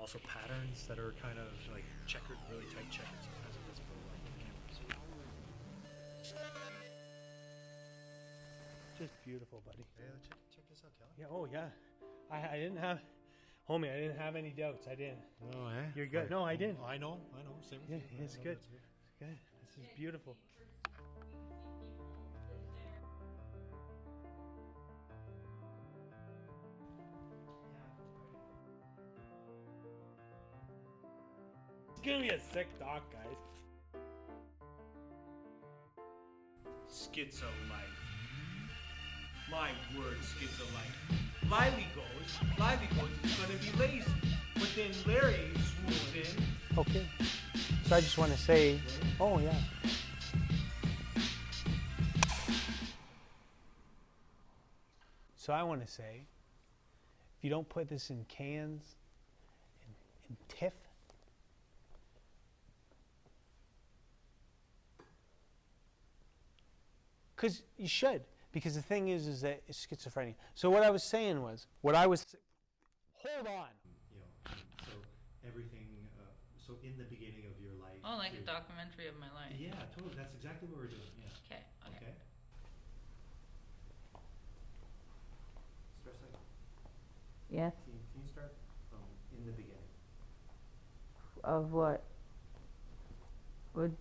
also patterns that are kind of like checkered, really tight checkers, as invisible light cameras. Just beautiful, buddy. Yeah, check this out, Kelly. Yeah. Oh yeah. I didn't have, homie. I didn't have any doubts. I didn't. No, eh? You're good. No, I didn't. I know. Same with you. It's good. Good. This is beautiful. It's gonna be a sick doc, guys. SKITZA life. My word, SKITZA life. Lively goes is gonna be lazy. But then Larry swoops in. Okay. So I just want to say, oh yeah. So I want to say, if you don't put this in cans, in TIFF, because you should. Because the thing is that it's schizophrenia. So what I was saying was, hold on. You know, so everything. So in the beginning of your life. Oh, like a documentary of my life. Yeah, totally. That's exactly what we're doing. Yeah. Okay. Okay. Stress like. Yes. Can you start from in the beginning? Of what? Would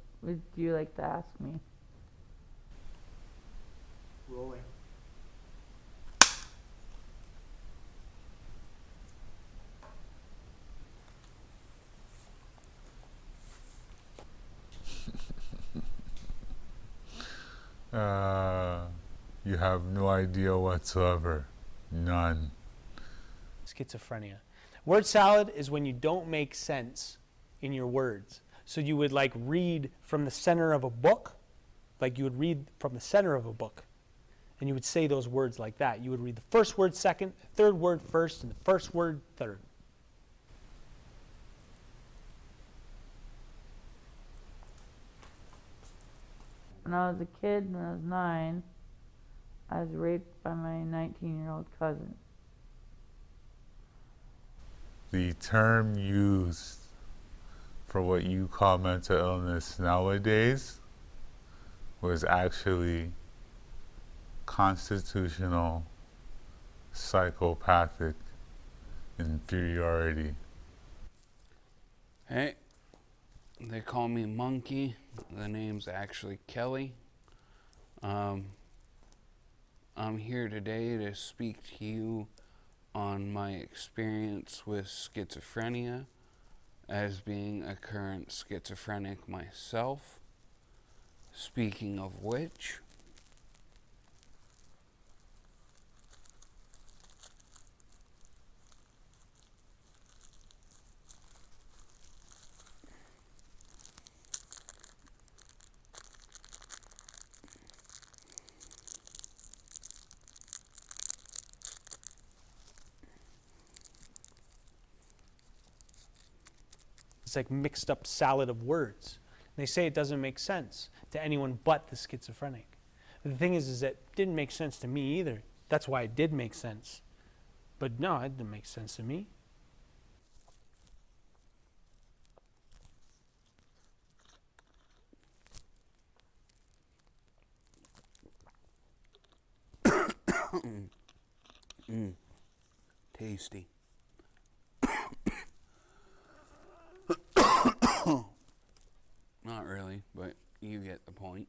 you like to ask me? Rolling. You have no idea whatsoever. None. Schizophrenia. Word salad is when you don't make sense in your words. So you would like read from the center of a book, like you would read from the center of a book, and you would say those words like that. You would read the first word second, the third word first, and the first word third. When I was a kid, when I was 9, I was raped by my 19-year-old cousin. The term used for what you call mental illness nowadays was actually constitutional psychopathic inferiority. Hey, they call me Monkey. The name's actually Kelly. I'm here today to speak to you on my experience with schizophrenia as being a current schizophrenic myself. Speaking of which, It's like mixed up salad of words. They say it doesn't make sense to anyone but the schizophrenic. But the thing is that it didn't make sense to me either. That's why it did make sense. But no, it didn't make sense to me. tasty. Not really, but you get the point.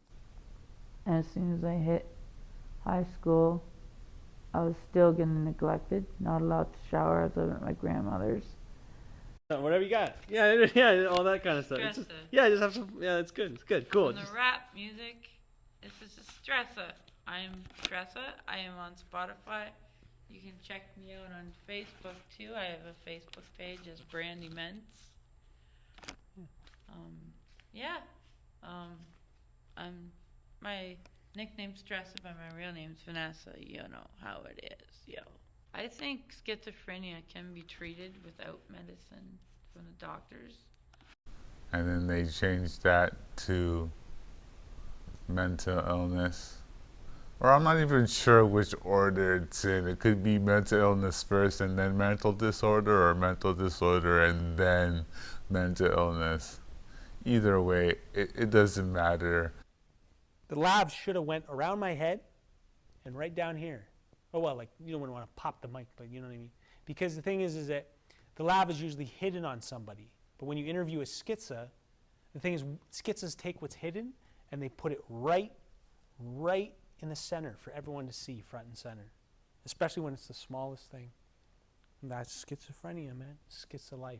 And as soon as I hit high school, I was still getting neglected, not allowed to shower. I was living at my grandmother's. Whatever you got. Yeah, all that kind of stuff. Stressa. Just have some, it's good. It's good, cool. From the rap music, this is a Stressa. I am Stressa. I am on Spotify. You can check me out on Facebook too. I have a Facebook page as Brandy Mentz. I'm my nickname's Stressa, but my real name's Vanessa. You know how it is, yo. I think schizophrenia can be treated without medicine from the doctors. And then they changed that to mental illness Or I'm not even sure which order it's in. It could be mental illness first and then mental disorder, or mental disorder and then mental illness. Either way, it doesn't matter. The lav should have went around my head and right down here. Oh, well, like, you don't want to pop the mic, but you know what I mean? Because the thing is that the lav is usually hidden on somebody. But when you interview a SKITZA, the thing is, SKITZAs take what's hidden and they put it right in the center for everyone to see, front and center. Especially when it's the smallest thing. And that's schizophrenia, man. SKITZA life.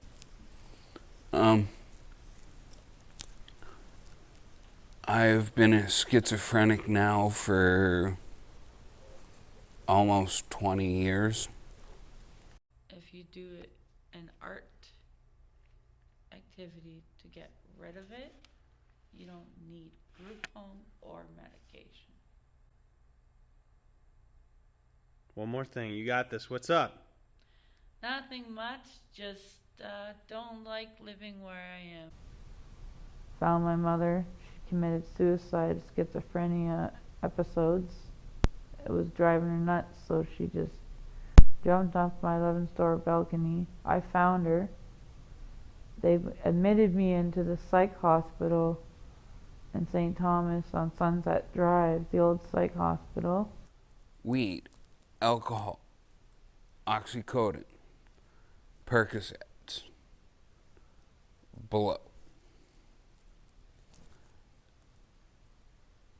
I've been a schizophrenic now for almost 20 years. If you do an art activity to get rid of it, you don't need group home or medication. One more thing. You got this. What's up? Nothing much, just don't like living where I am. Found my mother. She committed suicide, schizophrenia episodes. It was driving her nuts, so she just jumped off my 11th-story balcony. I found her. They admitted me into the psych hospital in St. Thomas on Sunset Drive, the old psych hospital. Weed, alcohol, oxycodone, Percocets, blow.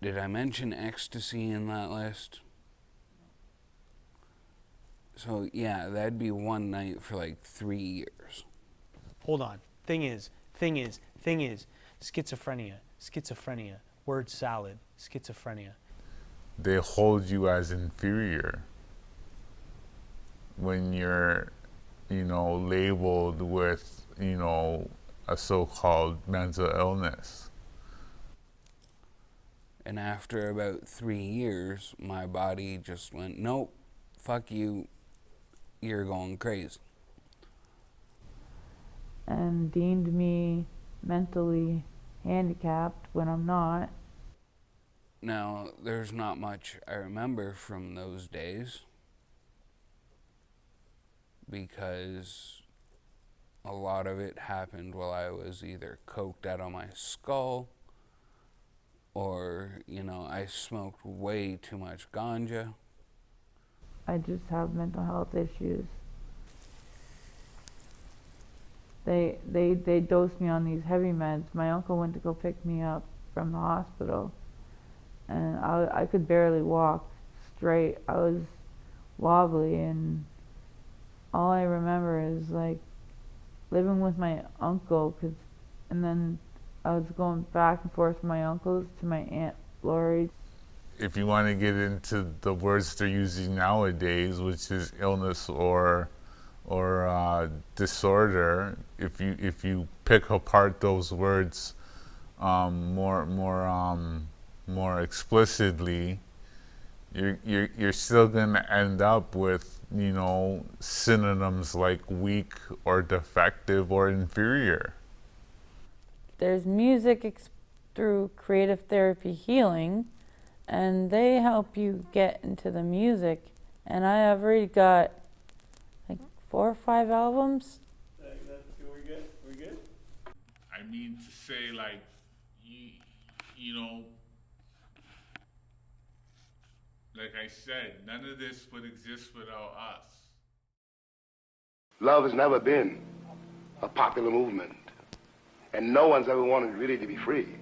Did I mention ecstasy in that list? So yeah, that'd be one night for like 3 years. Hold on. Thing is, schizophrenia, word salad, schizophrenia. They hold you as inferior when you're, labeled with, a so-called mental illness. And after about 3 years, my body just went, nope, fuck you, you're going crazy. And deemed me mentally handicapped when I'm not. Now, there's not much I remember from those days because a lot of it happened while I was either coked out of my skull or, I smoked way too much ganja. I just have mental health issues. They dosed me on these heavy meds. My uncle went to go pick me up from the hospital, and I could barely walk straight. I was wobbly, and all I remember is like living with my uncle, and then I was going back and forth from my uncle's to my Aunt Lori. If you want to get into the words they're using nowadays, which is illness or disorder, if you pick apart those words more explicitly, you're still gonna end up with synonyms like weak or defective or inferior. There's music through creative therapy healing, and they help you get into the music. And I have already got like 4 or 5 albums. We're good? We're good? I mean to say, like, like I said, none of this would exist without us. Love has never been a popular movement, and no one's ever wanted really to be free.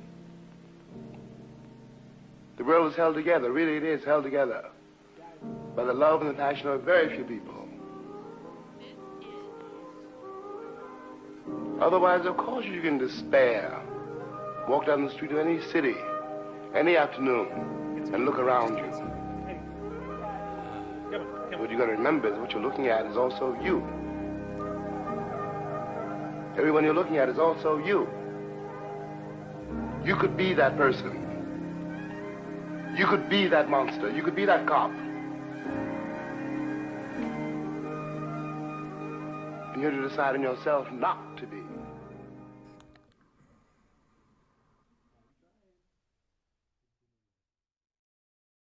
The world is held together, really it is held together, by the love and the passion of very few people. Otherwise, of course, you can despair. Walk down the street of any city, any afternoon, and look around you. What you got to remember is what you're looking at is also you. Everyone you're looking at is also you. You could be that person. You could be that monster. You could be that cop. And you're to decide in yourself not to be.